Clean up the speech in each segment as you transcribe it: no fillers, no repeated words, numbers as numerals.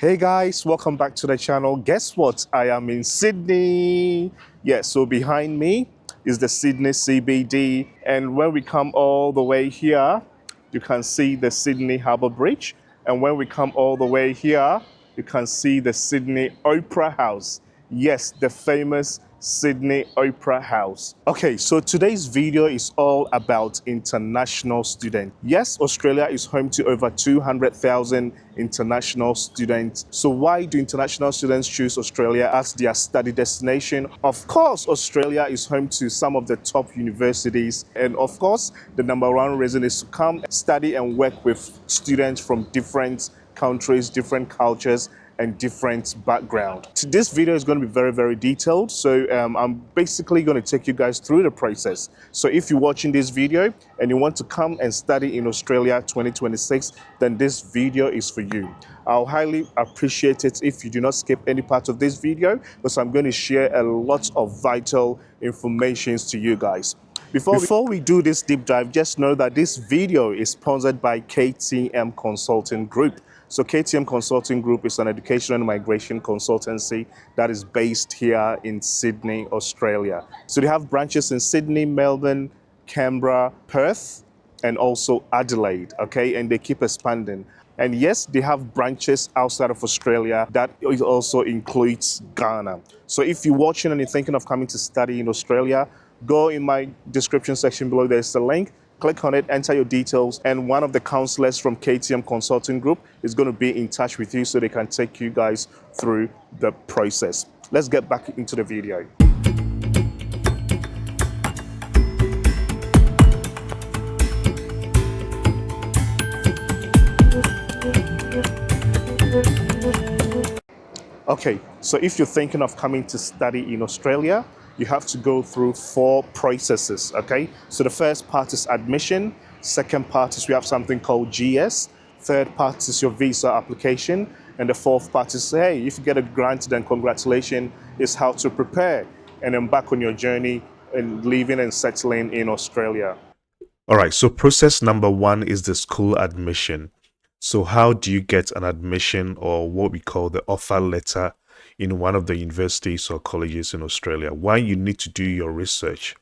Hey guys, welcome back to the channel. Guess what? I am in Sydney. Yeah, so behind me is the Sydney CBD. And when we come all the way here, you can see the Sydney Harbour Bridge. And when we come all the way here, you can see the Sydney Opera House. Yes, the famous Sydney Opera House. Okay, so today's video is all about international students. Yes, Australia is home to over 200,000 international students. So why do international students choose Australia as their study destination? Of course, Australia is home to some of the top universities. And of course, the number one reason is to come study and work with students from different countries, different cultures, and different background. This video is going to be very detailed, so I'm basically going to take you guys through the process. So if you're watching this video and you want to come and study in Australia 2026, then this video is for you. I'll highly appreciate it if you do not skip any part of this video, because I'm going to share a lot of vital information to you guys. Before we do this deep dive, just know that this video is sponsored by KTM Consulting Group. So KTM Consulting Group is an education and migration consultancy that is based here in Sydney, Australia. So they have branches in Sydney, Melbourne, Canberra, Perth, and also Adelaide, okay? And they keep expanding. And yes, they have branches outside of Australia that also includes Ghana. So if you're watching and you're thinking of coming to study in Australia, go in my description section below. There's a link. Click on it, enter your details, and one of the counselors from KTM Consulting Group is going to be in touch with you so they can take you guys through the process. Let's get back into the video. Okay, so if you're thinking of coming to study in Australia, you have to go through 4 processes, okay? So the first part is admission, second part is we have something called GS, third part is your visa application, and the fourth part is, hey, if you get a grant, then congratulations, is how to prepare and embark on your journey and living and settling in Australia. All right, so process number 1 is the school admission. So how do you get an admission, or what we call the offer letter, in one of the universities or colleges in Australia? Why you need to do your research.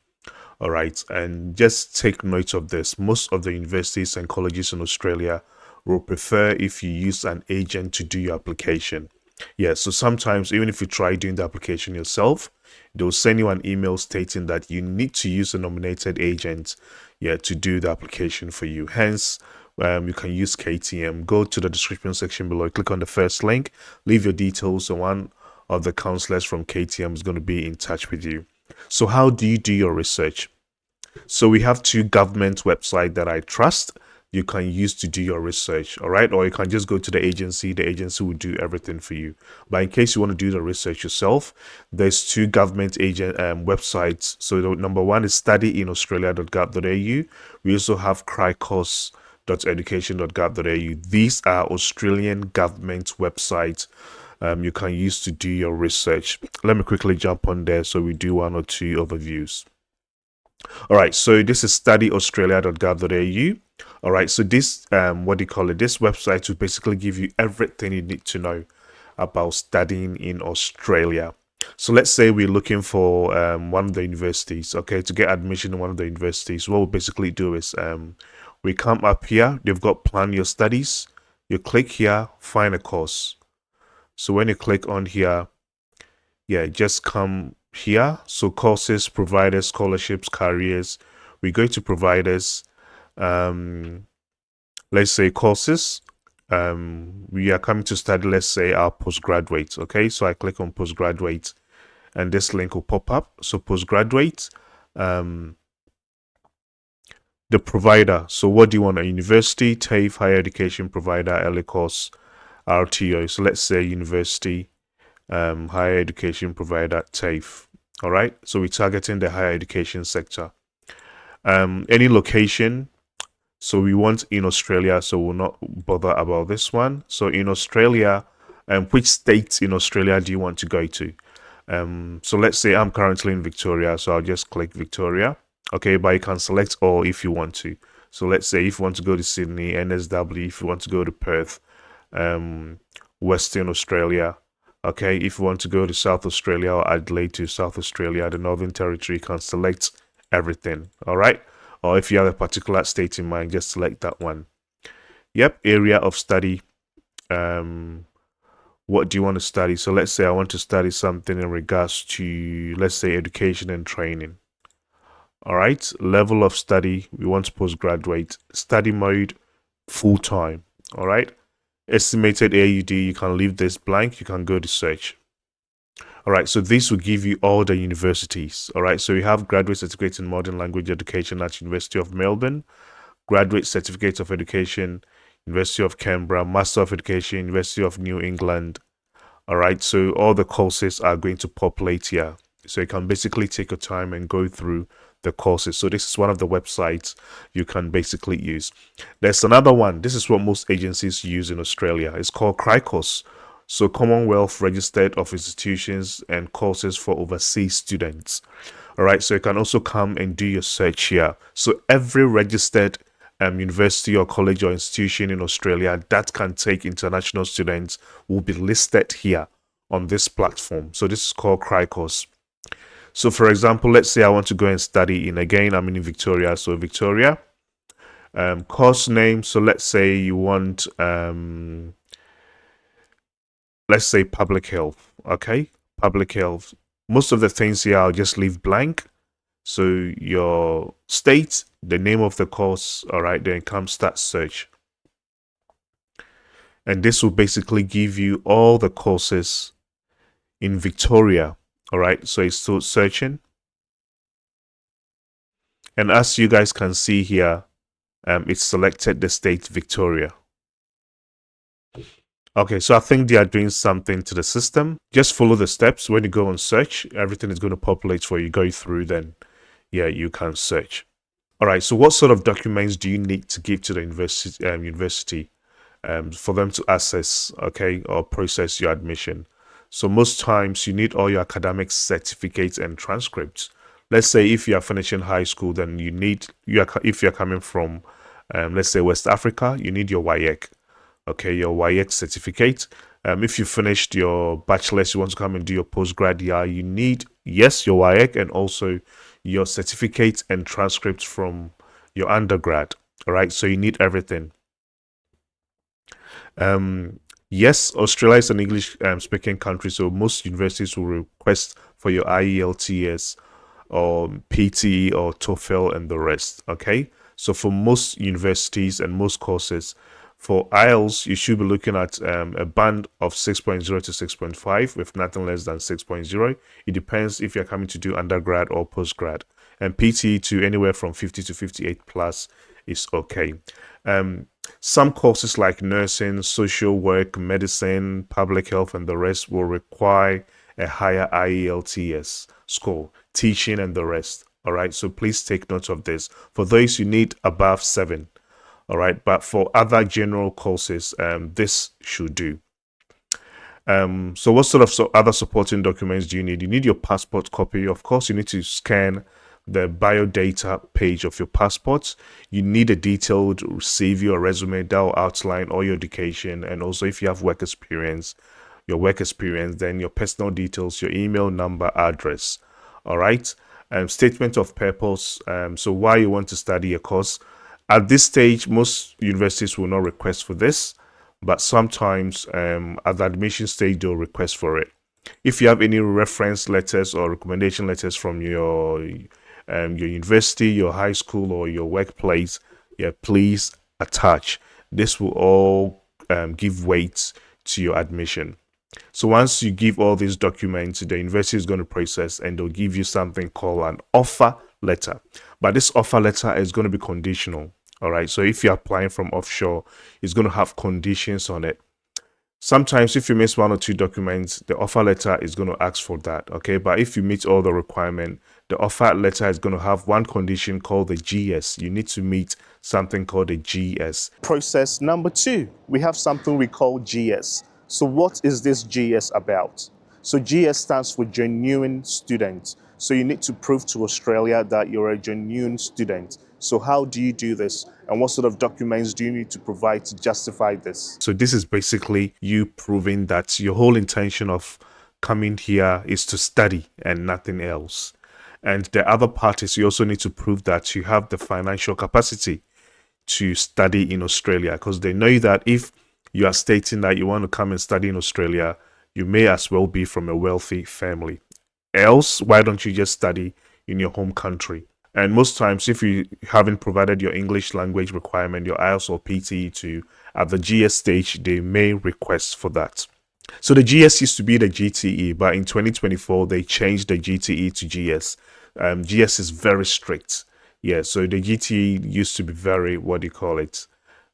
All right, and just take note of this. Most of the universities and colleges in Australia will prefer if you use an agent to do your application. Yeah, so sometimes even if you try doing the application yourself, they'll send you an email stating that you need to use a nominated agent, yeah, to do the application for you. Hence, you can use KTM. Go to the description section below, click on the first link, leave your details, and one of the counselors from KTM is going to be in touch with you. So how do you do your research? So we have 2 government websites that I trust you can use to do your research, all right? Or you can just go to the agency will do everything for you. But in case you want to do the research yourself, there's 2 government websites. So the number 1 is studyinaustralia.gov.au. We also have cricos.education.gov.au. These are Australian government websites you can use to do your research. Let me quickly jump on there so we do 1 or 2 overviews. All right, so this is studyaustralia.gov.au. All right, so this this website will basically give you everything you need to know about studying in Australia. So let's say we're looking for one of the universities, okay, to get admission in one of the universities. What we'll basically do is we come up here, they've got plan your studies. You click here, find a course. So when you click on here, yeah, just come here. So courses, providers, scholarships, careers. We go to providers. Let's say courses. We are coming to study, let's say, our postgraduate. Okay, so I click on postgraduate and this link will pop up. So postgraduate, the provider. So what do you want? A university, TAFE, higher education provider, early course, RTO. So let's say university, higher education provider, TAFE. All right, so we're targeting the higher education sector. Any location. So we want in Australia, so we'll not bother about this one. So in Australia, which states in Australia do you want to go to? So let's say I'm currently in Victoria, so I'll just click Victoria. Okay, but you can select all if you want to. So let's say if you want to go to Sydney, NSW, if you want to go to Perth, Western Australia. Okay, if you want to go to South Australia or Adelaide to South Australia, the Northern Territory, you can select everything. All right. Or if you have a particular state in mind, just select that one. Yep, area of study. What do you want to study? So let's say I want to study something in regards to, let's say, education and training. All right, level of study, we want postgraduate. Study mode, full-time. All right, estimated AUD, you can leave this blank, you can go to search. All right, so this will give you all the universities. All right, so you have graduate certificate in modern language education at University of Melbourne, graduate certificate of education, University of Canberra, Master of Education, University of New England. All right, so all the courses are going to populate here. So you can basically take your time and go through the courses. So this is one of the websites you can basically use. There's another one. This is what most agencies use in Australia. It's called CRICOS. So Commonwealth Registered of Institutions and Courses for Overseas Students. All right, so you can also come and do your search here. So every registered university or college or institution in Australia that can take international students will be listed here on this platform. So this is called CRICOS. So for example, let's say I want to go and study I'm in Victoria. So Victoria, course name. So let's say you want, let's say public health. Okay, public health. Most of the things here I'll just leave blank. So your state, the name of the course, all right, then come start search. And this will basically give you all the courses in Victoria, all right? So it's still searching. And as you guys can see here, it's selected the state Victoria. Okay, so I think they are doing something to the system. Just follow the steps. When you go on search, everything is going to populate for you. Go through, then yeah, you can search. All right, so what sort of documents do you need to give to the university for them to access, okay, or process your admission? So most times you need all your academic certificates and transcripts. Let's say if you are finishing high school, then you need, if you're coming from, let's say West Africa, you need your WAEC, okay, your WAEC certificate. If you finished your bachelor's, you want to come and do your postgrad year, you need, yes, your WAEC and also your certificate and transcripts from your undergrad. All right, so you need everything. Yes, Australia is an English speaking country, so most universities will request for your IELTS or PTE or TOEFL and the rest. Okay, so for most universities and most courses, for IELTS, you should be looking at a band of 6.0 to 6.5 with nothing less than 6.0. It depends if you're coming to do undergrad or postgrad. And PTE to anywhere from 50 to 58 plus is okay. Some courses like nursing, social work, medicine, public health, and the rest will require a higher IELTS score, teaching and the rest. All right, so please take note of this. For those you need above 7. All right, but for other general courses, this should do. So what sort of other supporting documents do you need? You need your passport copy. Of course, you need to scan the biodata page of your passport. You need a detailed CV or resume that will outline all your education, and also if you have work experience, your work experience, then your personal details, your email number, address. All right, statement of purpose. So why you want to study a course. At this stage, most universities will not request for this, but sometimes at the admission stage, they'll request for it. If you have any reference letters or recommendation letters from your university, your high school, or your workplace, yeah, please attach. This will all give weight to your admission. So once you give all these documents, the university is going to process and they'll give you something called an offer letter. But this offer letter is going to be conditional. All right. So if you're applying from offshore, it's going to have conditions on it. Sometimes if you miss one or two documents, the offer letter is going to ask for that. Okay. But if you meet all the requirements, the offer letter is going to have one condition called the GS. You need to meet something called the GS. Process number 2, we have something we call GS. So what is this GS about? So GS stands for Genuine Student. So you need to prove to Australia that you're a genuine student. So how do you do this? And what sort of documents do you need to provide to justify this? So this is basically you proving that your whole intention of coming here is to study and nothing else. And the other part is you also need to prove that you have the financial capacity to study in Australia, because they know that if you are stating that you want to come and study in Australia, you may as well be from a wealthy family. Else, why don't you just study in your home country? And most times, if you haven't provided your English language requirement, your IELTS or PTE to at the GS stage, they may request for that. So the GS used to be the GTE, but in 2024 they changed the GTE to GS. GS is very strict. Yeah, so the GTE used to be very, what do you call it?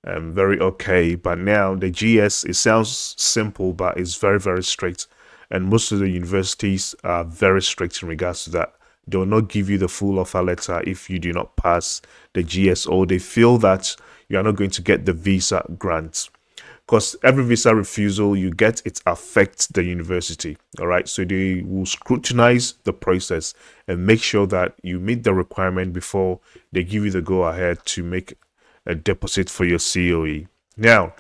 Very okay, but now the GS, it sounds simple, but it's very, very strict. And most of the universities are very strict in regards to that. They will not give you the full offer letter if you do not pass the GS, or they feel that you are not going to get the visa grant, because every visa refusal you get, it affects the university. All right, so they will scrutinize the process and make sure that you meet the requirement before they give you the go ahead to make a deposit for your COE. Now,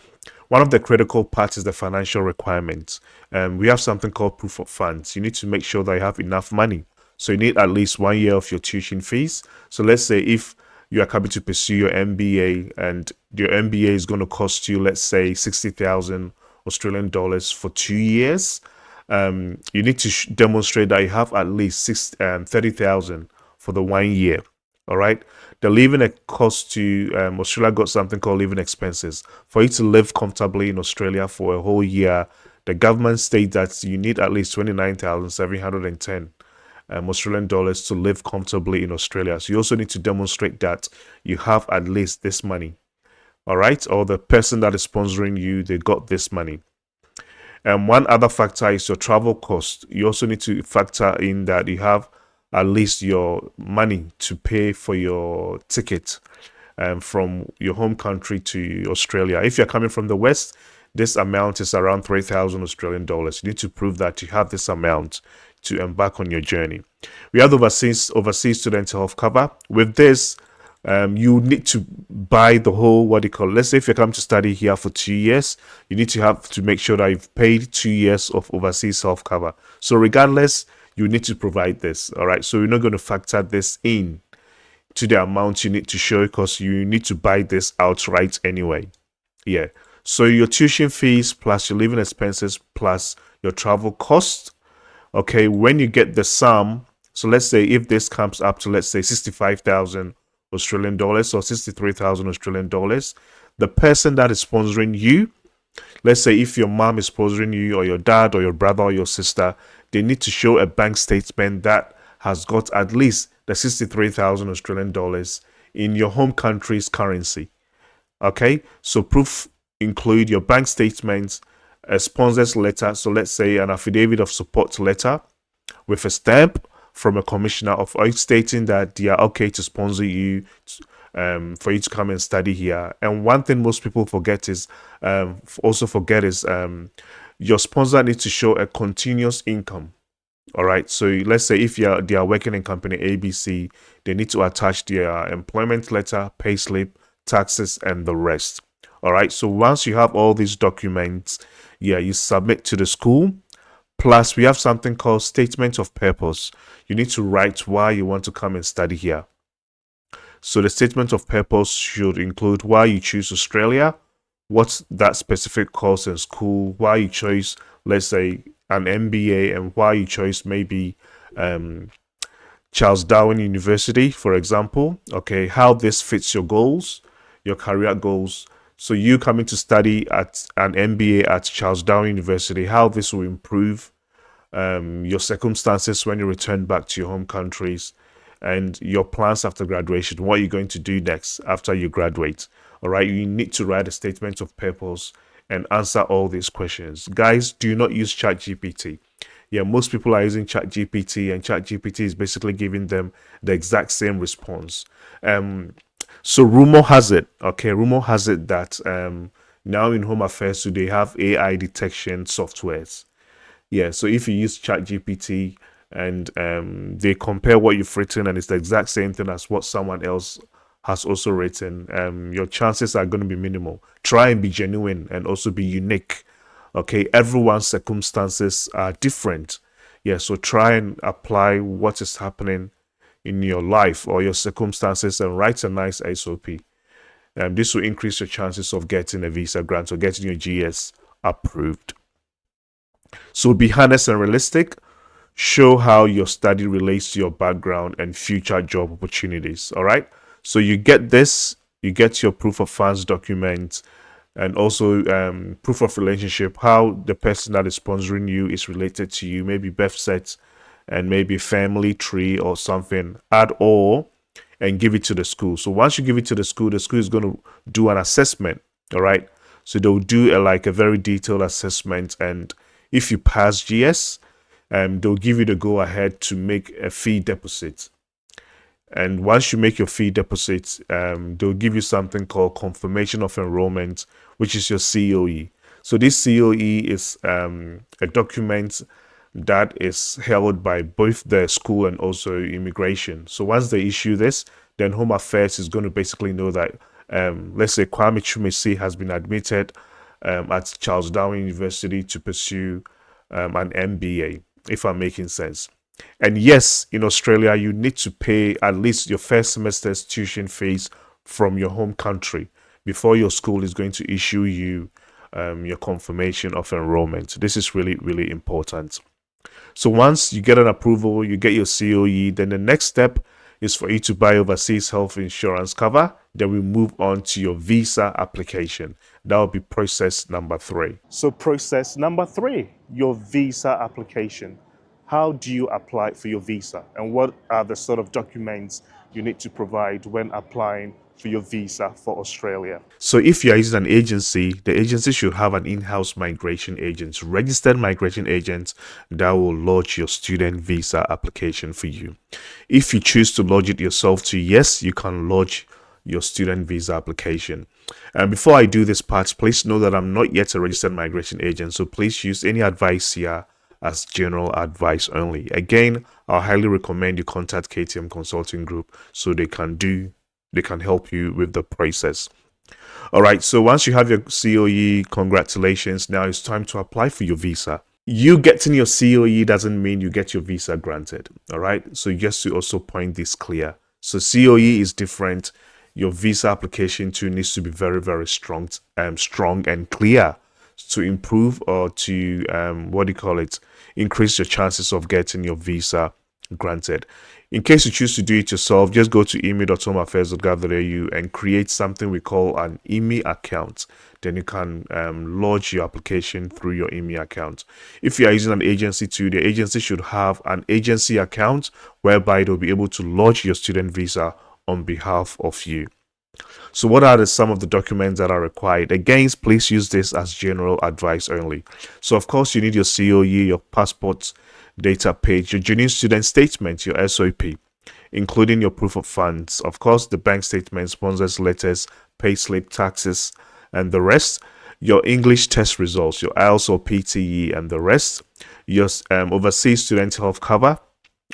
one of the critical parts is the financial requirements. We have something called proof of funds. You need to make sure that you have enough money. So you need at least 1 year of your tuition fees. So let's say if you are coming to pursue your MBA and your MBA is going to cost you, let's say, 60,000 Australian dollars for 2 years, you need to demonstrate that you have at least 30,000 for the 1 year. All right. The living cost to Australia got something called living expenses. For you to live comfortably in Australia for a whole year, the government states that you need at least 29,710 Australian dollars to live comfortably in Australia. So you also need to demonstrate that you have at least this money. All right. Or the person that is sponsoring you, they got this money. And one other factor is your travel cost. You also need to factor in that you have at least your money to pay for your ticket from your home country to Australia. If you're coming from the West, this amount is around 3,000 Australian dollars. You need to prove that you have this amount to embark on your journey. We have the overseas student health cover. With this, you need to buy the whole, what do you call it? Let's say if you're coming to study here for 2 years, you need to have to make sure that you've paid 2 years of overseas health cover. So regardless, you need to provide this. All right. So you're not going to factor this in to the amount you need to show, because you need to buy this outright anyway. Yeah. So your tuition fees plus your living expenses plus your travel cost. Okay. When you get the sum, so let's say if this comes up to, let's say, 65,000 Australian dollars or 63,000 Australian dollars, the person that is sponsoring you, let's say if your mom is sponsoring you, or your dad or your brother or your sister, they need to show a bank statement that has got at least the 63,000 Australian dollars in your home country's currency. Okay, so proof include your bank statements, a sponsor's letter, so let's say an affidavit of support letter with a stamp from a commissioner of oil stating that they are okay to sponsor you, for you to come and study here. And one thing most people forget is your sponsor needs to show a continuous income. All right. So let's say if they are working in company ABC, they need to attach their employment letter, payslip, taxes, and the rest. All right. So once you have all these documents, you submit to the school. Plus, we have something called statement of purpose. You need to write why you want to come and study here. So the statement of purpose should include why you choose Australia, what's that specific course in school, why you chose, let's say, an MBA, and why you chose maybe Charles Darwin University, for example. Okay, how this fits your goals, your career goals. So you coming to study at an MBA at Charles Darwin University, how this will improve your circumstances when you return back to your home countries, and your plans after graduation, what you're going to do next after you graduate. All right, you need to write a statement of purpose and answer all these questions. Guys, do not use ChatGPT. Yeah, most people are using ChatGPT, and ChatGPT is basically giving them the exact same response. So rumor has it that now in Home Affairs, so they have AI detection softwares. Yeah, so if you use ChatGPT, and they compare what you've written and it's the exact same thing as what someone else has also written, your chances are going to be minimal. Try and be genuine and also be unique. Okay, everyone's circumstances are different. Yeah, so try and apply what is happening in your life or your circumstances and write a nice SOP. This will increase your chances of getting a visa grant or getting your GS approved. So be honest and realistic. Show how your study relates to your background and future job opportunities. All right. So you get this, you get your proof of funds document, and also proof of relationship, how the person that is sponsoring you is related to you, maybe birth set and maybe family tree or something. Add all and give it to the school. So once you give it to the school is going to do an assessment. All right. So they'll do like a very detailed assessment, and if you pass GS, they'll give you the go ahead to make a fee deposit. And once you make your fee deposit, they'll give you something called confirmation of enrollment, which is your COE. So this COE is a document that is held by both the school and also immigration. So once they issue this, then Home Affairs is going to basically know that, let's say Kwame Chumesi has been admitted at Charles Darwin University to pursue an MBA, if I'm making sense. And yes, in Australia, you need to pay at least your first semester's tuition fees from your home country before your school is going to issue you your confirmation of enrollment. This is really, really important. So once you get an approval, you get your COE, then the next step is for you to buy overseas health insurance cover. Then we move on to your visa application. That will be process number 3. So process number 3, your visa application. How do you apply for your visa, and what are the sort of documents you need to provide when applying for your visa for Australia? So if you are using an agency, the agency should have an in-house migration agent, registered migration agent that will lodge your student visa application for you. If you choose to lodge it yourself too, yes, you can lodge your student visa application. And before I do this part, please know that I'm not yet a registered migration agent, so please use any advice here as general advice only. Again, I highly recommend you contact KTM Consulting Group so they can help you with the process. All right, so once you have your COE, congratulations. Now it's time to apply for your visa. You getting your COE doesn't mean you get your visa granted. All right, so just to also point this clear. So COE is different. Your visa application too needs to be very, very strong and clear to improve or to increase your chances of getting your visa granted. In case you choose to do it yourself, just go to imi.homeaffairs.gov.au and create something we call an IMI account. Then you can lodge your application through your IMI account. If you are using an agency too, the agency should have an agency account whereby they'll be able to lodge your student visa on behalf of you. So what are some of the documents that are required? Again, please use this as general advice only. So of course, you need your COE, your passport data page, your genuine student statement, your SOP, including your proof of funds. Of course, the bank statement, sponsors letters, payslip, taxes, and the rest. Your English test results, your IELTS or PTE, and the rest. Your overseas student health cover.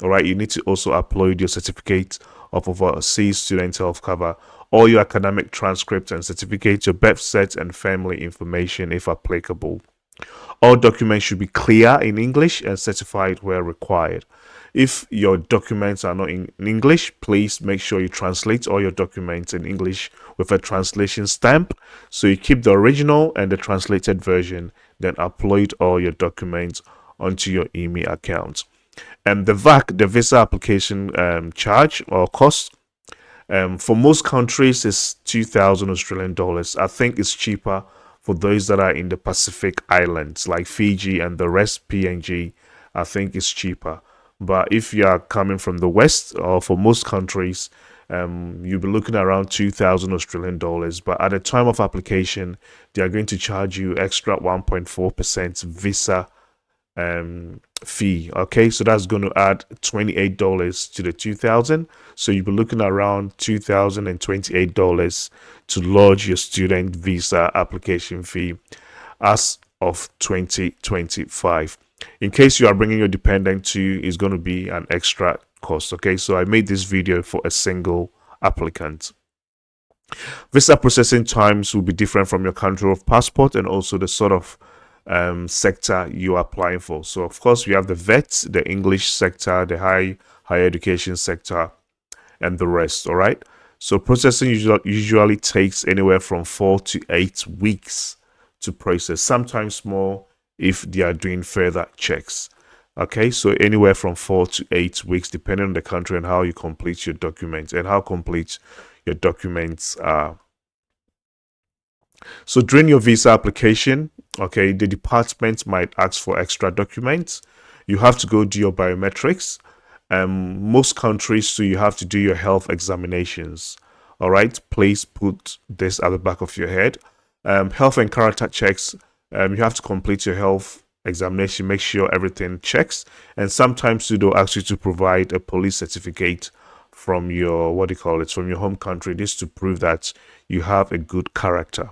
All right, you need to also upload your certificate of overseas student health cover, all your academic transcripts and certificates, your birth cert and family information if applicable. All documents should be clear in English and certified where required. If your documents are not in English, please make sure you translate all your documents in English with a translation stamp. So you keep the original and the translated version, then upload all your documents onto your IMI account. And the VAC, the visa application charge or cost, for most countries is 2,000 Australian dollars. I think it's cheaper for those that are in the Pacific Islands like Fiji and the rest, PNG. I think it's cheaper. But if you are coming from the West, or for most countries, you'll be looking around 2,000 Australian dollars. But at the time of application, they are going to charge you extra 1.4% visa fee. Okay, so that's going to add $28 to the 2,000. So you'll be looking around $2,028 to lodge your student visa application fee as of 2025. In case you are bringing your dependent to, is going to be an extra cost. Okay, so I made this video for a single applicant. Visa processing times will be different from your country of passport and also the sort of sector you are applying for. So of course we have the VET, the English sector, the higher education sector, and the rest. All right, so processing usually takes anywhere from 4 to 8 weeks to process, sometimes more if they are doing further checks. Okay, so anywhere from 4 to 8 weeks depending on the country and how you complete your documents and how complete your documents are. So during your visa application, okay, the department might ask for extra documents. You have to go do your biometrics. Most countries, so you have to do your health examinations. All right, please put this at the back of your head. Health and character checks. You have to complete your health examination, make sure everything checks, and sometimes they'll ask you to provide a police certificate from your from your home country, this to prove that you have a good character.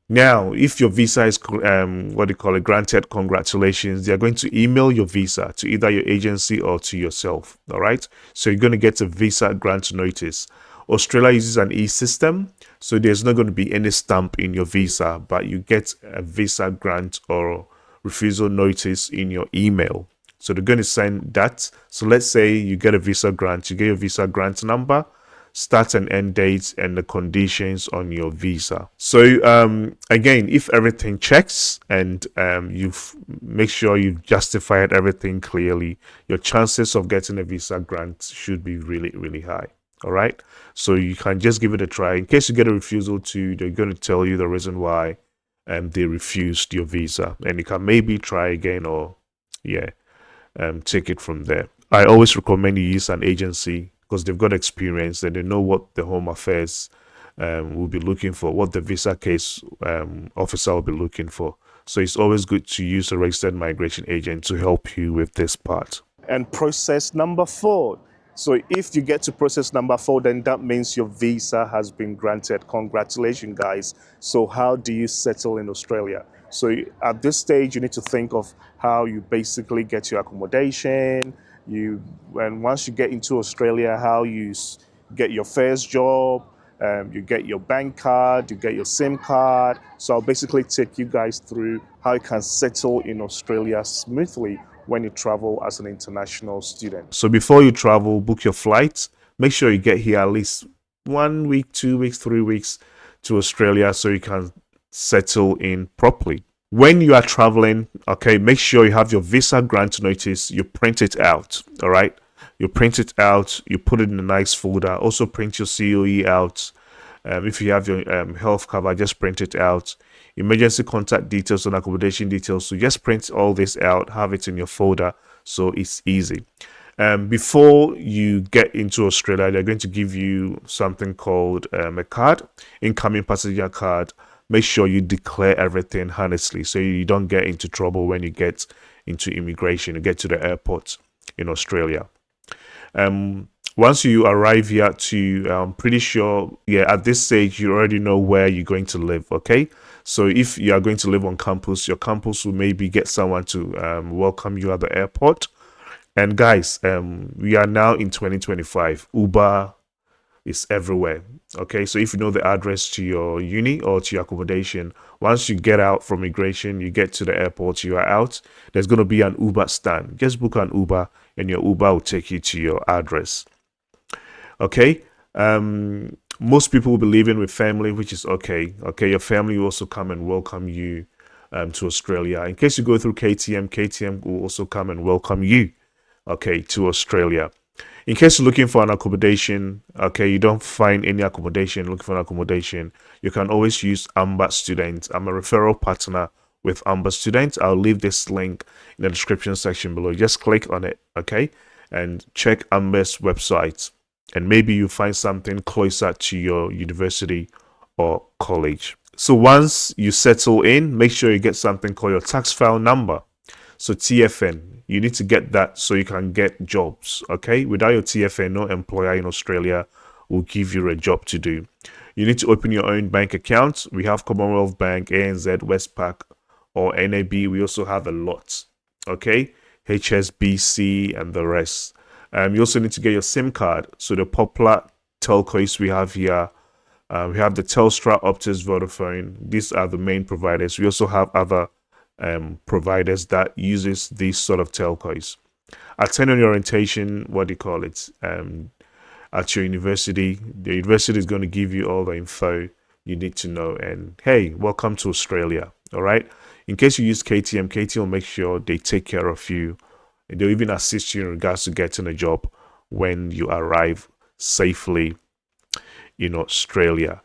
Now, if your visa is granted, congratulations. They are going to email your visa to either your agency or to yourself. All right, so you're going to get a visa grant notice. Australia uses an e-system, so there's not going to be any stamp in your visa, but you get a visa grant or refusal notice in your email. So they're going to send that. So let's say you get a visa grant, you get your visa grant number, start and end dates, and the conditions on your visa. So again, if everything checks and you've make sure you've justified everything clearly, your chances of getting a visa grant should be really high. All right, so you can just give it a try. In case you get a refusal to, they're going to tell you the reason why they refused your visa, and you can maybe try again, or take it from there. I always recommend you use an agency because they've got experience and they know what the Home Affairs will be looking for, what the visa case officer will be looking for. So it's always good to use a registered migration agent to help you with this part. And process number 4. So if you get to process number 4, then that means your visa has been granted. Congratulations, guys. So how do you settle in Australia? So at this stage, you need to think of how you basically get your accommodation. And once you get into Australia, how you get your first job, you get your bank card, you get your SIM card. So I'll basically take you guys through how you can settle in Australia smoothly when you travel as an international student. So before you travel, book your flights. Make sure you get here at least 1 week, 2 weeks, 3 weeks to Australia so you can settle in properly. When you are traveling, okay, make sure you have your visa grant notice, you print it out. All right, you print it out, you put it in a nice folder. Also print your COE out. If you have your health cover, just print it out. Emergency contact details and accommodation details, so just print all this out, have it in your folder so it's easy. Before you get into Australia, they're going to give you something called a card, incoming passenger card. Make sure you declare everything honestly so you don't get into trouble when you get into immigration, you get to the airport in Australia. Once you arrive here I'm pretty sure, at this stage, you already know where you're going to live, okay? So if you are going to live on campus, your campus will maybe get someone to welcome you at the airport. And guys, we are now in 2025. Uber is everywhere, okay? So if you know the address to your uni or to your accommodation, once you get out from immigration, you get to the airport, you are out, there's going to be an Uber stand. Just book an Uber and your Uber will take you to your address. Okay, most people will be living with family, which is okay. Okay, your family will also come and welcome you to Australia. In case you go through KTM will also come and welcome you, okay, to Australia. In case you're looking for an accommodation, okay, you don't find any accommodation, looking for an accommodation, you can always use Amber Student. I'm a referral partner with Amber Student. I'll leave this link in the description section below. Just click on it, okay, and check Amber's website. And maybe you find something closer to your university or college. So once you settle in, make sure you get something called your tax file number. So TFN, you need to get that so you can get jobs, okay? Without your TFN, no employer in Australia will give you a job to do. You need to open your own bank account. We have Commonwealth Bank, ANZ, Westpac, or NAB, we also have a lot. Okay, HSBC and the rest. You also need to get your SIM card. So the popular telcos we have here, we have the Telstra, Optus, Vodafone. These are the main providers. We also have other providers that uses these sort of telcos. Attending your orientation, what do you call it? At your university, the university is going to give you all the info you need to know. And hey, welcome to Australia. All right. In case you use KTM, KTM will make sure they take care of you. They'll even assist you in regards to getting a job when you arrive safely in Australia.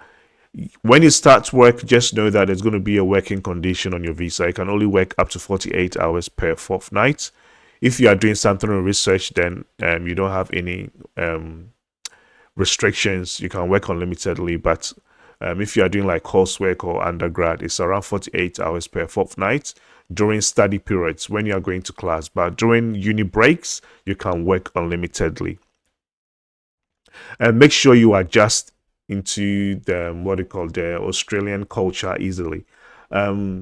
When you start work, just know that there's going to be a working condition on your visa. You can only work up to 48 hours per fortnight. If you are doing something in research, then you don't have any restrictions. You can work unlimitedly, but if you are doing like coursework or undergrad, it's around 48 hours per fortnight during study periods when you are going to class. But during uni breaks, you can work unlimitedly. And make sure you adjust into the the Australian culture easily.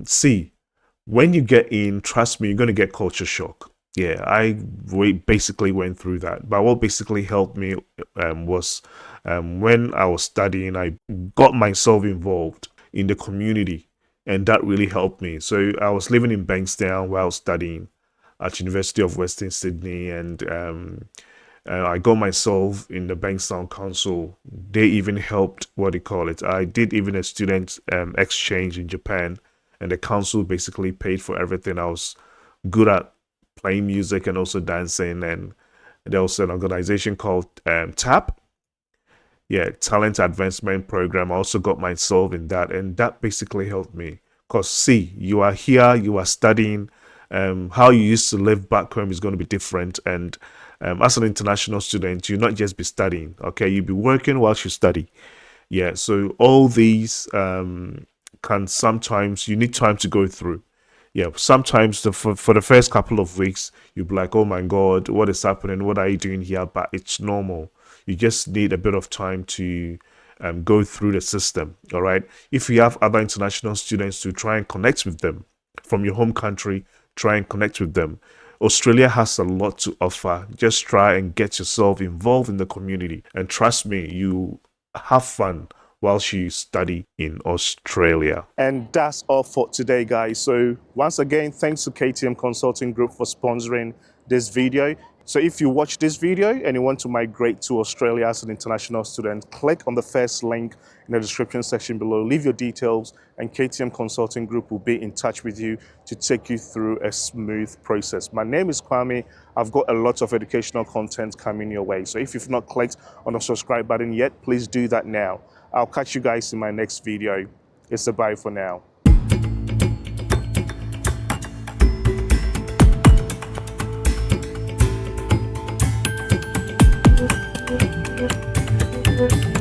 See, when you get in, trust me, you're going to get culture shock. Yeah, I basically went through that. But what basically helped me was when I was studying, I got myself involved in the community, and that really helped me. So I was living in Bankstown while studying at University of Western Sydney, and I got myself in the Bankstown Council. They even helped, I did even a student exchange in Japan, and the council basically paid for everything. I was good at playing music and also dancing, and there was an organization called TAP, Talent Advancement Program. I also got myself in that, and that basically helped me. Because see, you are here, you are studying, how you used to live back home is going to be different, and as an international student, you'll not just be studying, okay? You'll be working whilst you study. Yeah, so all these can sometimes, you need time to go through. Yeah, sometimes for the first couple of weeks, you'll be like, oh my God, what is happening? What are you doing here? But it's normal. You just need a bit of time to go through the system, all right? If you have other international students, to try and connect with them from your home country, try and connect with them. Australia has a lot to offer. Just try and get yourself involved in the community. And trust me, you have fun whilst you study in Australia. And that's all for today, guys. So once again, thanks to KTM Consulting Group for sponsoring this video. So if you watch this video and you want to migrate to Australia as an international student, click on the first link in the description section below, leave your details, and KTM Consulting Group will be in touch with you to take you through a smooth process. My name is Kwame. I've got a lot of educational content coming your way. So if you've not clicked on the subscribe button yet, please do that now. I'll catch you guys in my next video. It's a bye for now. Thank you.